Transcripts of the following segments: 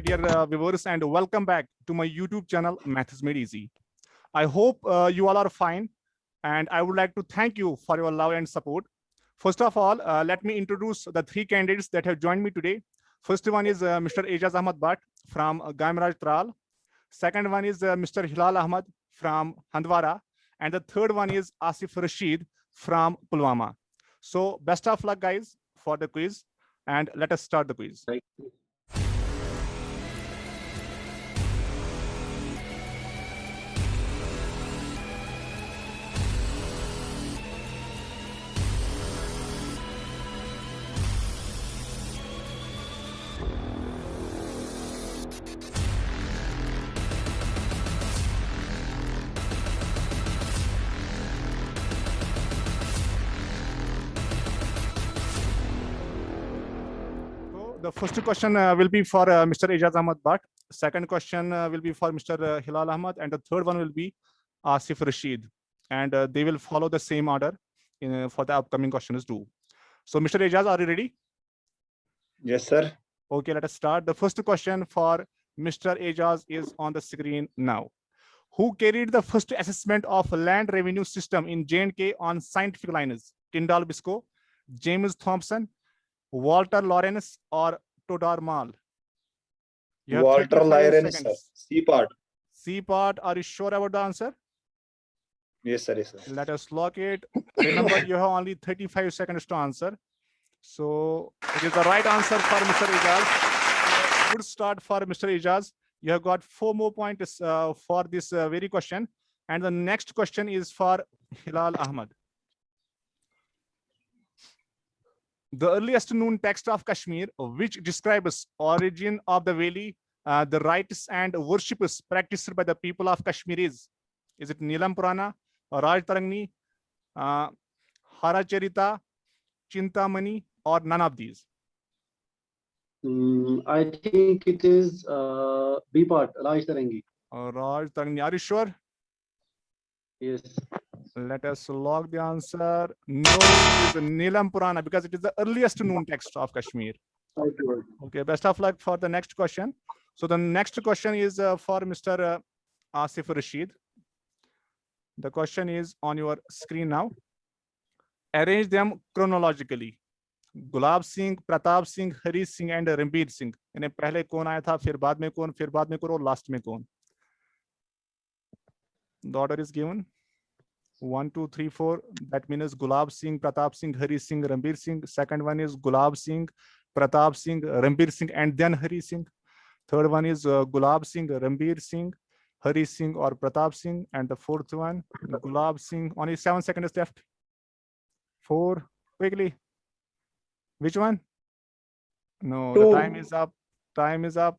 dear viewers, and welcome back to my YouTube channel, Math is Made Easy. I hope you all are fine, and I would like to thank you for your love and support. First of all, let me introduce the three candidates that have joined me today. First one is Mr. Ejaz Ahmad Bhatt from Gaimraj Tral. Second one is Mr. Hilal Ahmad from Handwara. And the third one is Asif Rashid from Pulwama. So best of luck, guys, for the quiz. And let us start the quiz. The first question will be for Mr. Ejaz Ahmad Bhatt. Second question will be for Mr. Hilal Ahmad, and the third one will be Asif Rashid. And they will follow the same order for the upcoming questions too. So, Mr. Ejaz, are you ready? Yes, sir. Okay, let us start. The first question for Mr. Ejaz is on the screen now. Who carried the first assessment of land revenue system in J&K on scientific lines? Tyndall Biscoe, James Thompson, Walter Lawrence, or Todor Mal? Walter Lawrence, sir. C part. C part. Are you sure about the answer? Yes, sir. Yes, sir. Let us lock it. Remember, you have only 35 seconds to answer. So it is the right answer for Mr. Ejaz. Good start for Mr. Ejaz. You have got 4 more points for this very question. And the next question is for Hilal Ahmad. The earliest known text of Kashmir, which describes origin of the valley, the rites and worships practiced by the people of Kashmir is it Neelam Purana, Raj Tarangni, Haracharita, Chintamani, or none of these? I think it is B part, Raj Tarangi. Raj Tarangni. Are you sure? Yes. Let us log the answer. No, it is Neelam Purana because it is the earliest known text of Kashmir. Okay, best of luck for the next question. So the next question is for Mr. Asif Rashid. The question is on your screen now. Arrange them chronologically. Gulab Singh, Pratap Singh, Hari Singh, and Rambir Singh. इन्हें पहले कौन आया था, फिर बाद में कौन, और last में कौन? The order is given. 1, 2, 3, 4. That means Gulab Singh, Pratap Singh, Hari Singh, Rambir Singh. Second one is Gulab Singh, Pratap Singh, Rambir Singh, and then Hari Singh. Third one is Gulab Singh, Rambir Singh, Hari Singh, or Pratap Singh. And the fourth one, Gulab Singh. Only 7 seconds left. 4. Quickly. Which one? No, 2. The time is up. Time is up.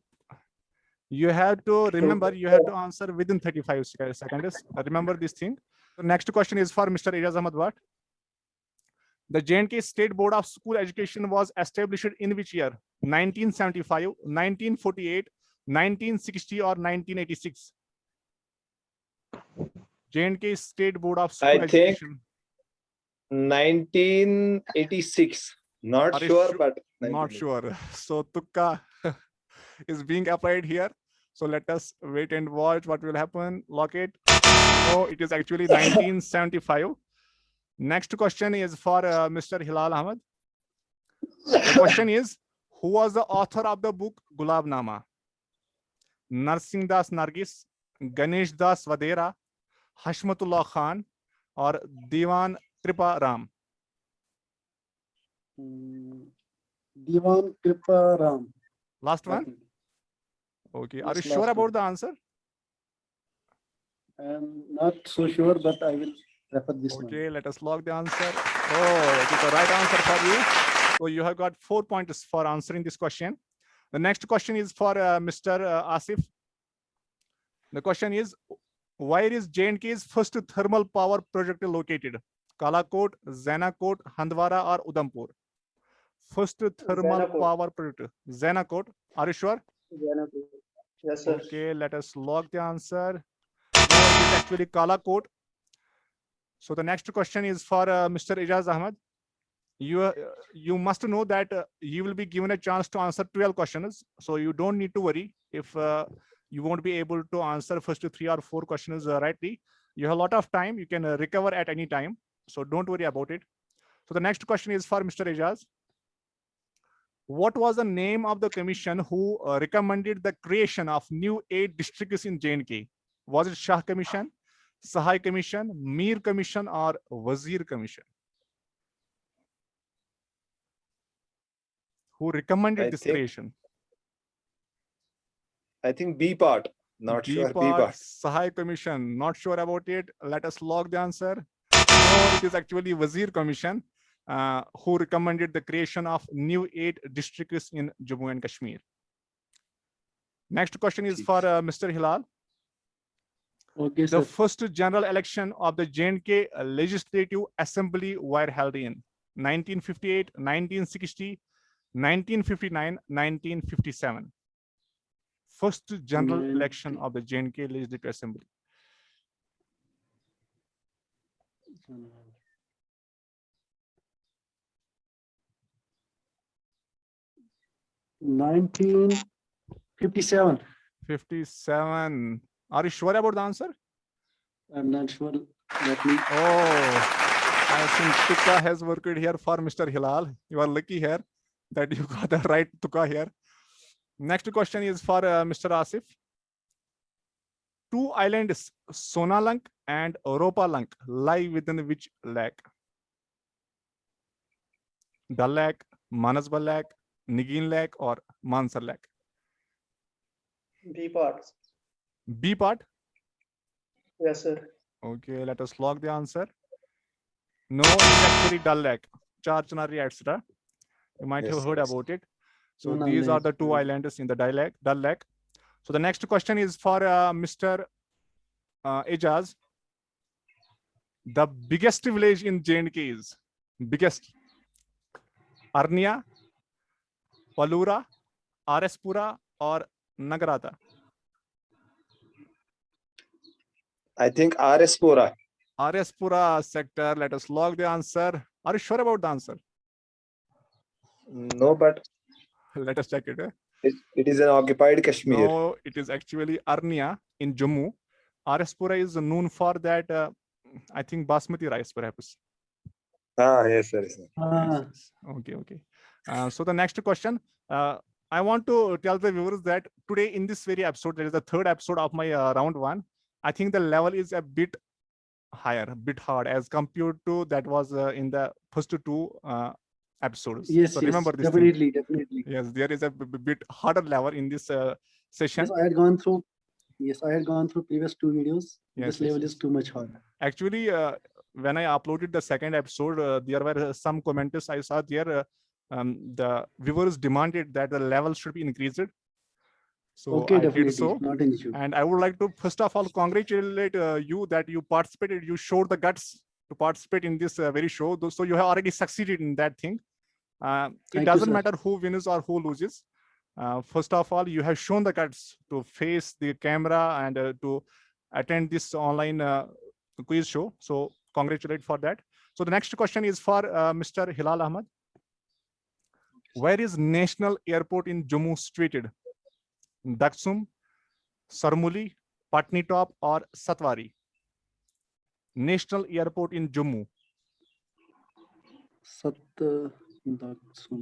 You have to remember, you have to answer within 35 seconds. Remember this thing. The next question is for Mr. Ejaz Ahmad Bhatt. The J&K State Board of School Education was established in which year? 1975, 1948, 1960, or 1986? J&K State Board of School Education. 1986. Not sure, but not sure. So Tukka is being applied here. So let us wait and watch what will happen. Lock it. No, it is actually 1975. Next question is for Mr. Hilal Ahmad. The question is, who was the author of the book Gulab Nama? Narsingh Das Nargis, Ganesh Das Vadera, Hashmatullah Khan, or Diwan Kripa Ram? Diwan Kripa Ram. Last one? Okay. Are you sure about the answer? I'm not so sure, but I will refer this one. Okay, let us log the answer. Oh, it is the right answer for you. So you have got 4 points for answering this question. The next question is for Mr. Asif. The question is, where is J&K's first thermal power project located? Kalakot, Zanakot, Handwara, or Udhampur? First thermal Zanakot. Power project. Zanakot. Are you sure? Yes, sir. Okay, let us log the answer. No, it is actually Kalakot. So the next question is for Mr. Ejaz Ahmad. you must know that you will be given a chance to answer 12 questions. So you don't need to worry if you won't be able to answer first 3 or 4 questions rightly. You have a lot of time. You can recover at any time. So don't worry about it. So the next question is for Mr. Ejaz. What was the name of the commission who recommended the creation of new 8 districts in J&K? Was it Shah Commission, Sahai Commission, Mir Commission, or Wazir Commission? Who recommended this creation? I think B part. Not sure. B part. Sahai Commission. Not sure about it. Let us log the answer. No, it is actually Wazir Commission who recommended the creation of new 8 districts in Jammu and Kashmir. Next question is for Mr. Hilal. Okay, sir. The first general election of the J&K Legislative Assembly were held in 1958, 1960, 1959, 1957. First general election of the J&K Legislative Assembly. 1957. 57. Are you sure about the answer? I'm not sure. Let me. Oh, I think Tuka has worked here for Mr. Hilal. You are lucky here that you got the right Tuka here. Next question is for Mr. Asif. 2 islands, Sonalank and Ropalank, lie within which lake? Dal Lake, Manasbal Lake, Nigin Lake, or Mansar Lake? B part. B part? Yes, sir. Okay, let us log the answer. No, it's actually Dal Lake, Char Chinari, etc. You might have heard about it. So these are the 2 islands in the Dal Lake. So the next question is for Mr. Ejaz. The biggest village in J&K is biggest. Arnia, Palura, Arespura, or Nagarata? I think Arespura. Arespura sector. Let us log the answer. Are you sure about the answer? No, but let us check it. It is an occupied Kashmir. No, it is actually Arnia in Jammu. Arespura is known for that, I think, basmati rice, perhaps. Yes, sir. Yes. Okay. So the next question. I want to tell the viewers that today in this very episode, that is the 3rd episode of my round 1. I think the level is a bit higher, a bit hard as compared to that was in the first 2 episodes. Yes, so yes, remember this definitely, thing. definitely. Yes, there is a bit harder level in this session. Yes, I had gone through. Yes, I had gone through previous 2 videos. Yes, this level is too much hard. Actually, when I uploaded the 2nd episode, there were some commenters I saw there. The viewers demanded that the level should be increased. So okay, I definitely. did so. Not an issue. And I would like to first of all congratulate you that you participated. You showed the guts to participate in this very show. So you have already succeeded in that thing. It doesn't matter who wins or who loses. First of all, you have shown the guts to face the camera and to attend this online quiz show. So congratulate for that. So the next question is for Mr. Hilal Ahmed. Where is National Airport in Jammu situated? Daksum, Sarmuli, Patnitop, or Satwari? National Airport in Jammu.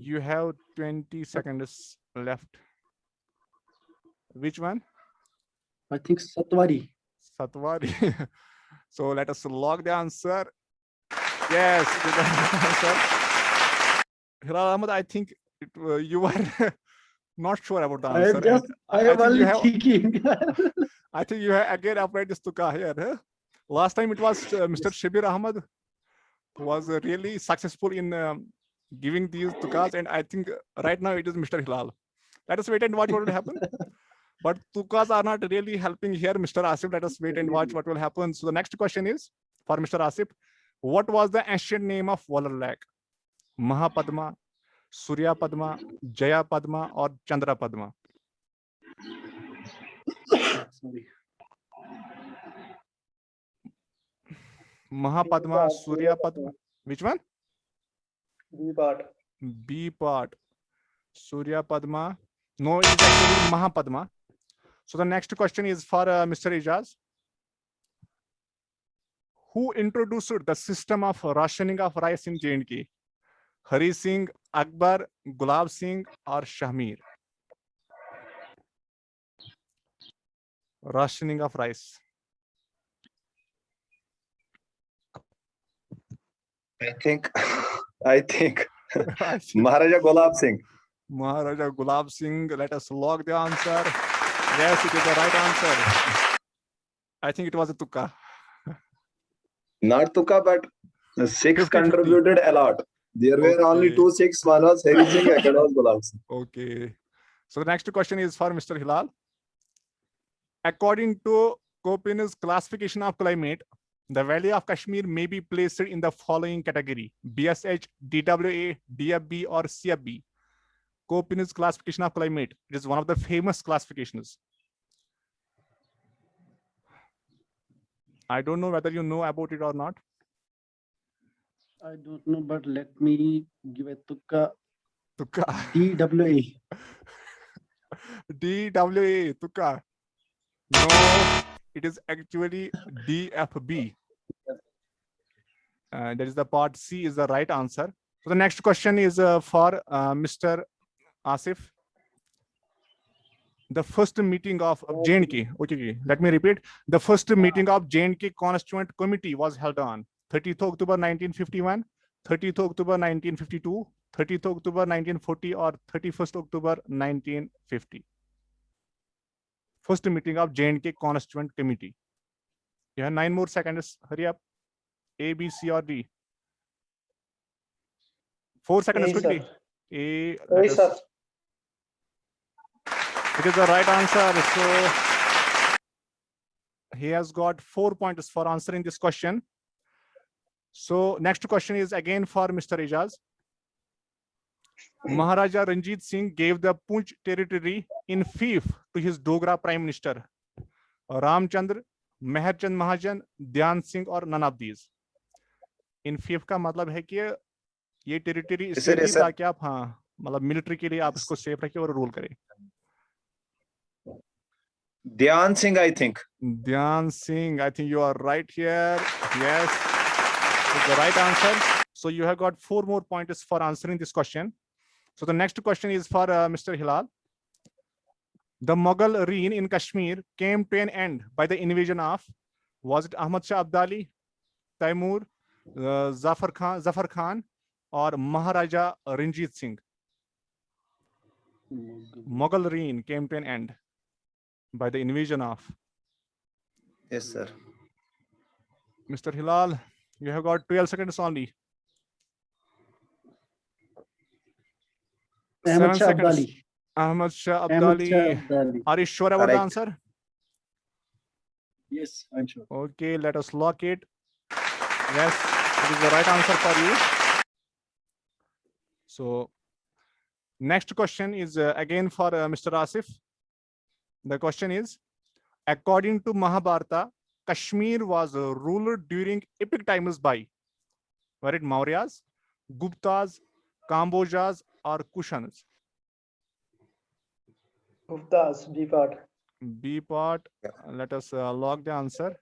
You have 20 seconds left. Which one? I think Satwari. Satwari. So let us log the answer. Yes, Hilal Ahmed, I think you were not sure about the answer. I am only thinking. I think you have again applied this tuka here. Huh? Last time it was Mr. Shabir Ahmed who was really successful in giving these tukas, and I think right now it is Mr. Hilal. Let us wait and watch what will happen. But tukas are not really helping here, Mr. Asif. Let us wait and watch what will happen. So the next question is for Mr. Asif. What was the ancient name of Walar Lake? Mahapadma, Surya Padma, Jaya Padma, or Chandra Padma? Sorry. Mahapadma, Surya Padma. Which one? B part. B part. Surya Padma. No, it is actually Mahapadma. So the next question is for Mr. Ijaz. Who introduced the system of rationing of rice in J&K? Hari Singh, Akbar, Gulab Singh, or Shahmir? Rationing of rice. I think I think I think Maharaja Gulab Singh. Maharaja Gulab Singh. Let us log the answer. Yes, it is the right answer. I think it was a tukka. Not Tuka, but the Sikhs 50-50. contributed a lot. There were only Okay. 2 Sikhs. One was Hari Singh, second was Gulab Singh. Okay. So the next question is for Mr. Hilal. According to Köppen's classification of climate, the Valley of Kashmir may be placed in the following category: BSH, DWA, DFB, or CFB. Köppen's classification of climate. It is one of the famous classifications. I don't know whether you know about it or not. I don't know, but let me give a tukka. Tukka. DWA. DWA, Tukka. No, it is actually DFB. That is the part C is the right answer. So the next question is for Mr. Asif. The first meeting of J&K. Okay, let me repeat. The first meeting of J&K Constituent Committee was held on 30th October 1951, 30th October 1952, 30th October 1940, or 31st October 1950. First meeting of J&K Constituent Committee. You have 9 more seconds. Hurry up. A, B, C, or D. 4 seconds A, quickly. sir. A. A, sir. It is the right answer. So he has got 4 points for answering this question. So next question is again for Mr. Ijaz. Maharaja Ranjit Singh gave the Poonch territory in fief to his Dogra Prime Minister Ramchandra, Meherchand Mahajan, Dhyan Singh, or none of these. In fief का मतलब है कि ये territory इसलिए दी ताकि आप हाँ मतलब मिलिट्री के लिए आप इसको सेफ रखिए और रूल करें. Dhyan Singh, I think. Dhyan Singh, I think you are right here. Yes, it's the right answer. So you have got 4 more points for answering this question. So the next question is for Mr. Hilal. The Mughal reign in Kashmir came to an end by the invasion of, was it Ahmad Shah Abdali, Taimur, Zafar Khan, or Maharaja Ranjit Singh? Mughal reign came to an end by the invasion of. Yes, sir. Mr. Hilal, you have got 12 seconds only. Ahmad 7 Shah seconds. Abdali. Ahmad Shah Ahmad Shah Abdali. Abdali. Are you sure about the Correct. answer? Yes, I'm sure. Okay, let us lock it. Yes, it is the right answer for you. So next question is again for Mr. Asif. The question is, according to Mahabharata, Kashmir was ruled during epic times by, were it Mauryas, Guptas, Kambojas, or Kushans? Guptas, B part. B part. Let us log the answer.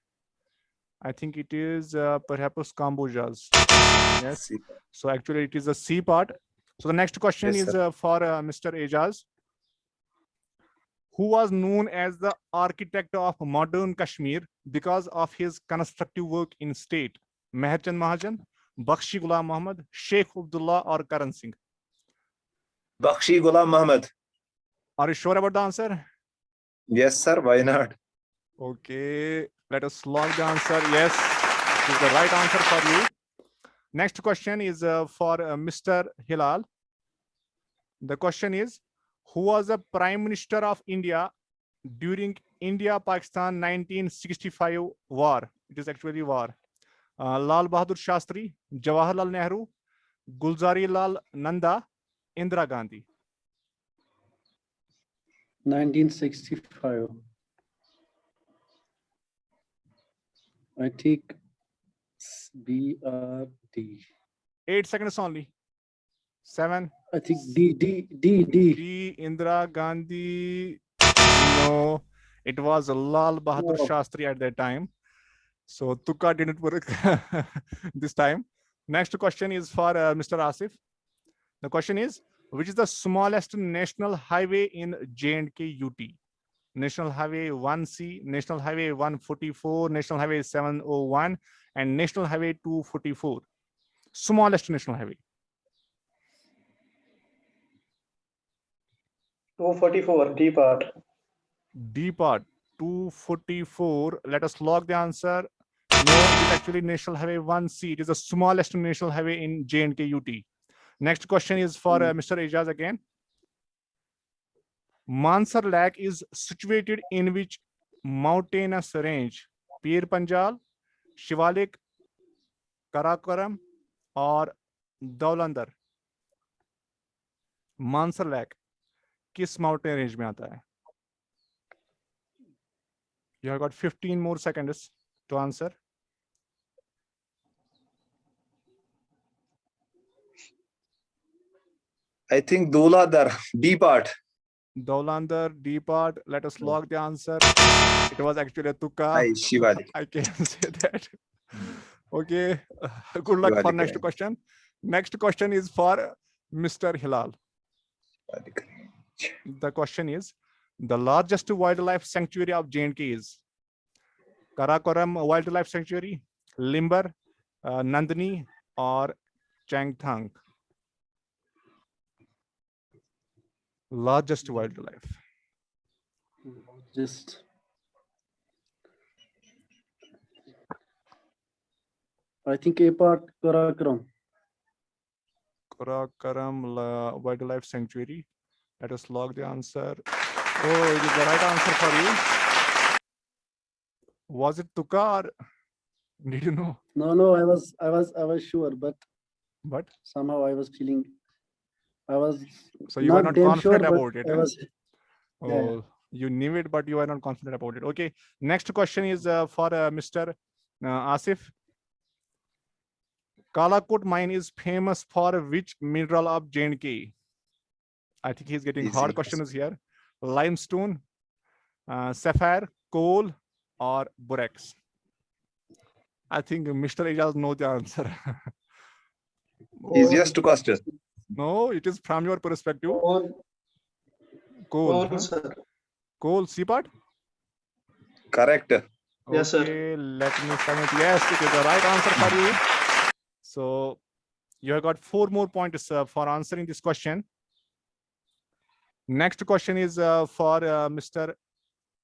I think it is perhaps Kambojas. Yes. C. So actually it is a C part. So the next question Yes, is sir. for Mr. Ijaz. Who was known as the architect of modern Kashmir because of his constructive work in state? Meherchand Mahajan, Bakshi Ghulam Muhammad, Sheikh Abdullah, or Karan Singh? Bakshi Ghulam Muhammad. Are you sure about the answer? Yes, sir. Why not? Okay, let us log the answer. Yes, it is the right answer for you. Next question is for Mr. Hilal. The question is, who was the Prime Minister of India during India-Pakistan 1965 war? It is actually war. Lal Bahadur Shastri, Jawaharlal Nehru, Gulzari Lal Nanda, Indira Gandhi. 1965. I think BRD. 8 seconds only. 7. I think D. D. Indira Gandhi. No, it was Lal Bahadur Oh. Shastri at that time. So Tukka didn't work this time. Next question is for Mr. Asif. The question is, which is the smallest national highway in J&K UT? National Highway 1C, National Highway 144, National Highway 701, and National Highway 244. Smallest national highway. 244, D part. D part, 244. Let us log the answer. No, it is actually National Highway 1C. It is the smallest national highway in J&K UT. Next question is for Mr. Ejaz again. Mansar Lake is situated in which mountainous range? Pir Panjal, Shivalik, Karakoram, or Daulandar? Mansar Lake किस mountain range में आता है? You have got 15 more seconds to answer. I think Daulandar, D part. Daulandar, D part. Let us log the answer. It was actually a Tukka. Aye, Shivalik. I can say that. Okay. Good luck for Shivalik next range. question. Next question is for Mr. Hilal. The question is, the largest wildlife sanctuary of J&K is Karakoram Wildlife Sanctuary, Limber, Nandini, or Changthang? Largest wildlife. Just. I think A part Karakoram. Karakoram Wildlife Sanctuary. Let us log the answer. Oh, it is the right answer for you. Was it Tukka or did you know? No, I was sure, but somehow I was feeling. I was. So you were not damn confident sure, about it. I Huh? was. Oh, you knew it, but you were not confident about it. Okay. Next question is for Mr. Asif. Kalakot mine is famous for which mineral of J&K? I think he's getting hard questions here. Limestone, sapphire, coal, or borax? I think Mr. Ejaz knows the answer. Easiest question. No, it is from your perspective. Coal, Coal, huh? sir. Coal, C part? Correct. Yes, sir. Okay, let me submit. Yes, it is the right answer for you. So you have got 4 more points for answering this question. Next question is for Mr.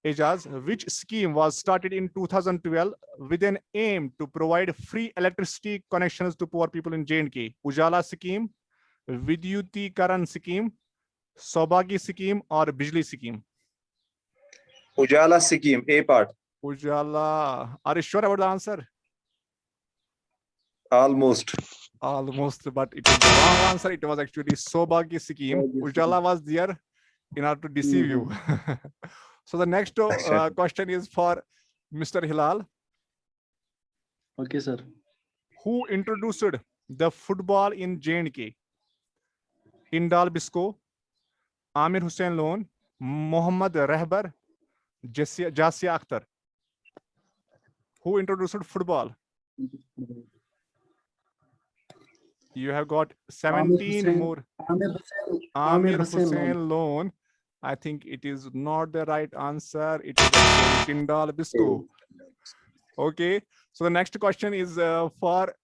Ejaz. Which scheme was started in 2012 with an aim to provide free electricity connections to poor people in J&K? Ujala scheme, Vidyutikaran scheme, Saubhagya scheme, or Bijli scheme? Ujala scheme, A part. Ujala. Are you sure about the answer? Almost. Almost, but it is the wrong answer. It was actually Saubhagya scheme. Ujala was there in order to deceive you. So the next question is for Mr. Hilal. Okay, sir. Who introduced the football in J&K? Indal Bisco, Amir Hussain Lone, Mohammad Rehbar, Jasia Akhtar. Who introduced football? You have got 17 more. Amir Hussain Lone. I think it is not the right answer. It is Indal Bisco. Okay. So the next question is for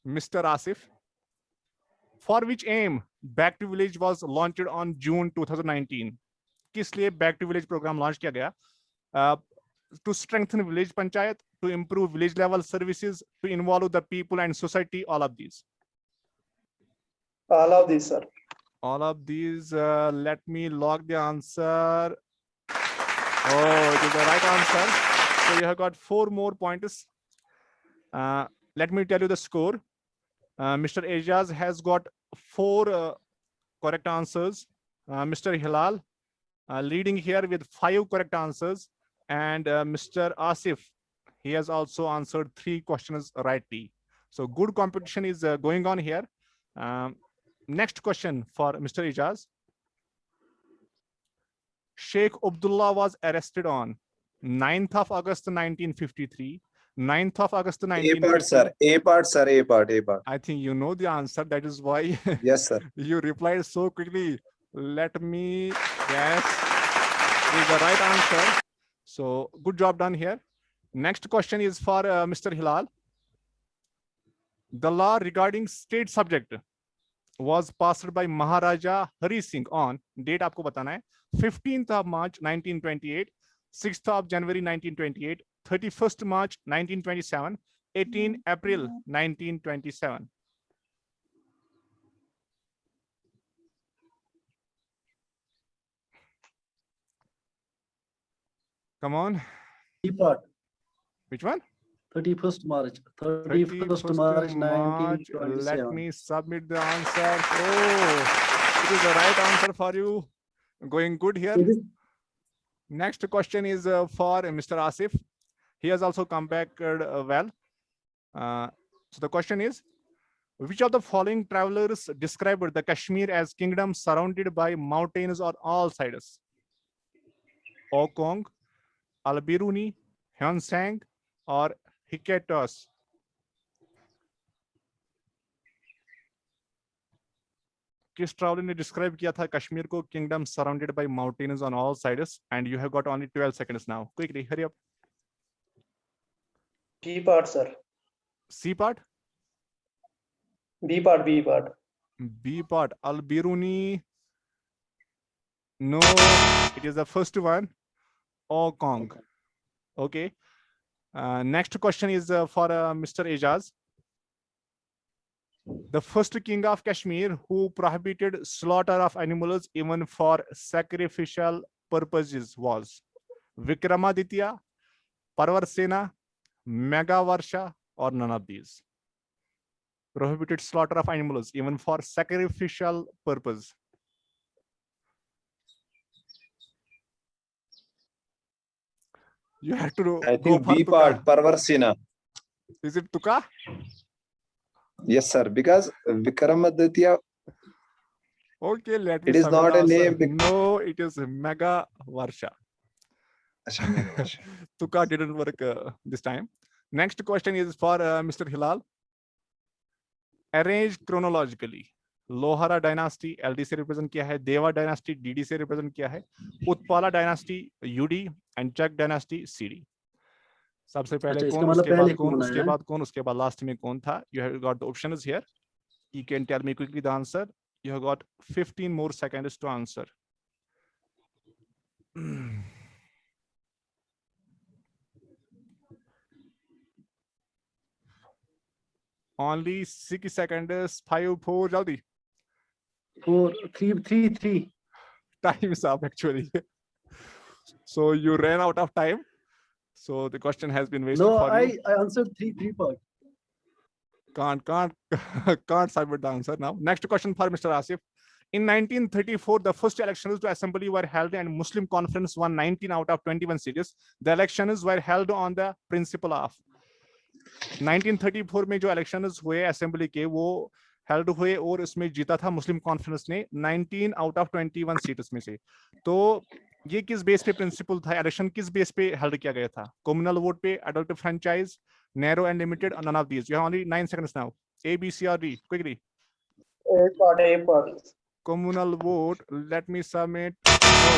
Mr. Asif. For which aim Back to Village was launched on June 2019? किस लिए Back to Village program launch किया गया? To strengthen village panchayat, to improve village level services, to involve the people and society, all of these. All of these, sir. All of these, let me log the answer. Oh, it is the right answer. So you have got 4 more points. Let me tell you the score. Mr. Ejaz has got 4 correct answers. Mr. Hilal leading here with 5 correct answers. And Mr. Asif, he has also answered 3 questions rightly. So good competition is going on here. Next question for Mr. Ijaz. Sheikh Abdullah was arrested on 9th of August 1953, 9th of August A part, 1950. sir. A part, sir. A part. A part. I think you know the answer. That is why Yes, sir. you replied so quickly. Let me guess. Is the right answer. So good job done here. Next question is for Mr. Hilal. The law regarding state subject was passed by Maharaja Hari Singh on date आपको बताना है 15th of March 1928, 6th of January 1928, 31st March 1927, 18 April 1927. Come on. B part. Which one? 31st March. 31st March March. 1927. Let me submit the answer. Oh, it is the right answer for you. Going good here. It is- Next question is for Mr. Asif. He has also come back well. So the question is, which of the following travelers described the Kashmir as kingdom surrounded by mountains on all sides? Okong, Al-Biruni, Hyeonsang, or Hiketos? किस traveller ने describe किया था कश्मीर को kingdom surrounded by mountains on all sides and you have got only 12 seconds now. Quickly, hurry up. B part, sir. C part? B part, B part. B part, Al-Biruni. No, it is the first one. Okong. Okay. Next question is for Mr. Ijaz. The first king of Kashmir who prohibited slaughter of animals even for sacrificial purposes was Vikramaditya, Parvarsena, Megavarsha, or none of these. Prohibited slaughter of animals even for sacrificial purpose. You have to I go think for B Tuka. part, Parvarsena. Is it Tuka? Yes, sir. Because Vikramaditya, Okay, let me it is submit not the a answer. name. No, it is Megavarsha. Tuka didn't work this time. Next question is for Mr. Hilal. Arrange chronologically. Lohara dynasty LD से represent किया है, Deva dynasty DD से represent किया है, Utpala dynasty UD and Chak dynasty CD. सबसे पहले अच्छा, इसका कौन, मतलब उसके बाद पहले कौन, कौन उसके आया? बाद कौन, उसके बाद लास्ट में कौन था? You have got the options here. You can tell me quickly the answer. You have got 15 more seconds to answer. Only 6 seconds. 5, 4, jaldi. 4, 3, 3, 3. Time is up actually. So you ran out of time. So the question has been wasted No, for you. I answered 3 part. Can't submit the answer now. Next question for Mr. Asif. In 1934, the first elections to assembly were held and Muslim conference won 19 out of 21 seats. The elections were held on the principle of 1934 में जो elections हुए assembly के वो held हुए और उसमें जीता था मुस्लिम कॉन्फ्रेंस ने 19 आउट ऑफ 21 सीट्स में से. तो ये किस बेस पे प्रिंसिपल था? इलेक्शन किस बेस पे हेल्ड किया गया था? कम्युनल वोट पे, adult franchise, narrow and limited, none of these. You have only 9 seconds now. A, B, C or D? Quickly. A part, A part. Communal vote. Let me submit. No,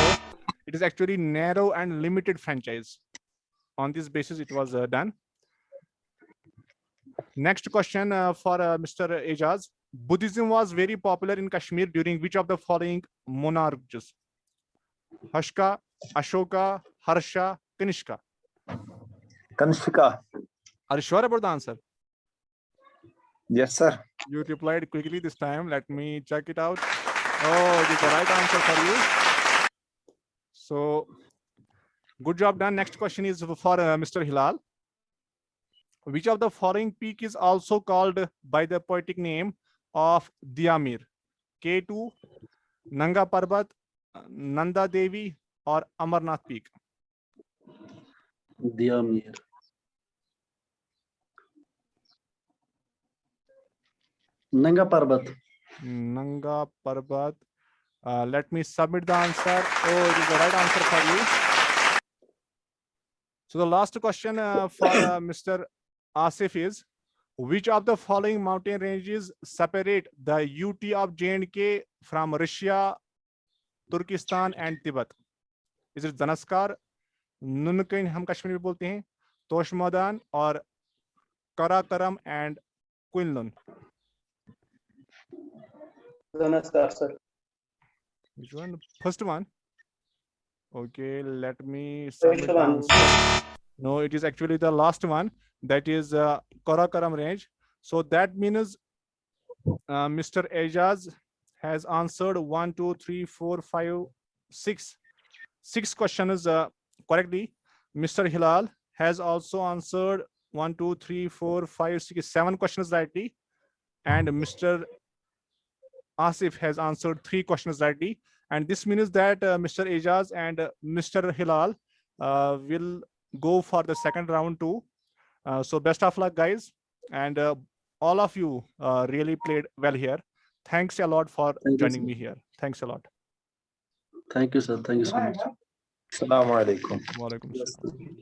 it is actually narrow and limited franchise. On this basis, it was done. Next question for Mr. Ejaz. Buddhism was very popular in Kashmir during which of the following monarchs? Hashka, Ashoka, Harsha, Kanishka. Kanishka. Are you sure about the answer? Yes, sir. You replied quickly this time. Let me check it out. Oh, it is the right answer for you. So, good job done. Next question is for Mr. Hilal. Which of the following peak is also called by the poetic name of Diyamir? K2, Nanga Parbat, Nanda Devi, or Amarnath Peak? Diyamir. Nanga Parbat. Nanga Parbat. Let me submit the answer. Oh, it is the right answer for you. So the last question for Mr. Asif is, which of the following mountain ranges separate the UT of J&K from Russia, Turkestan and Tibet? Is it Zanaskar, Nunkin हम कश्मीर में बोलते हैं, Toshmadan और Karakoram and Quinlan? Zanaskar, sir. Which one? First one. Okay, let me First submit the one. answer. No, it is actually the last one. That is Karakoram range. So that means Mr. Ejaz has answered 1, 2, 3, 4, 5, 6. 6 questions correctly. Mr. Hilal has also answered 1, 2, 3, 4, 5, 6, 7 questions rightly. And Mr. Asif has answered 3 questions rightly. And this means that Mr. Ejaz and Mr. Hilal will go for the second round too. So best of luck, guys. And all of you really played well here. Thanks a lot for Thank you, joining sir. me here. Thanks a lot. Thank you, sir. Thank you so much. Assalamu alaikum. Walaikum assalam.